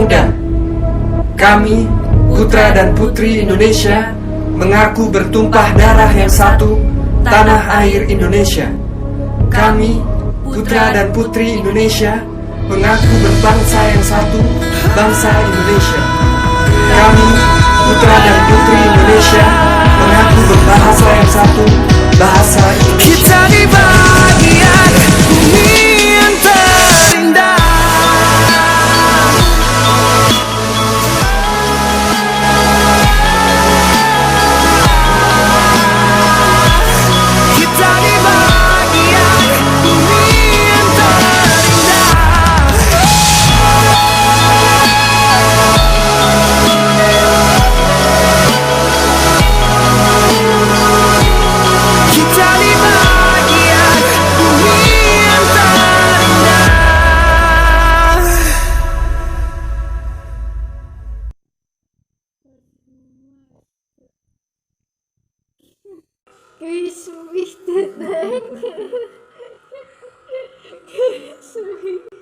muda. Kami, putra dan putri Indonesia, mengaku bertumpah darah yang satu, tanah air Indonesia. Kami, putra dan putri Indonesia, mengaku berbangsa yang satu, bangsa Indonesia. Kami, putra dan putri Indonesia, mengaku berbahasa yang satu, bahasa Indonesia. Kita di bagian bumi yang terindah. Kita di bagian bumi yang terindah. Kita di bagian bumi yang terindah. Sweet.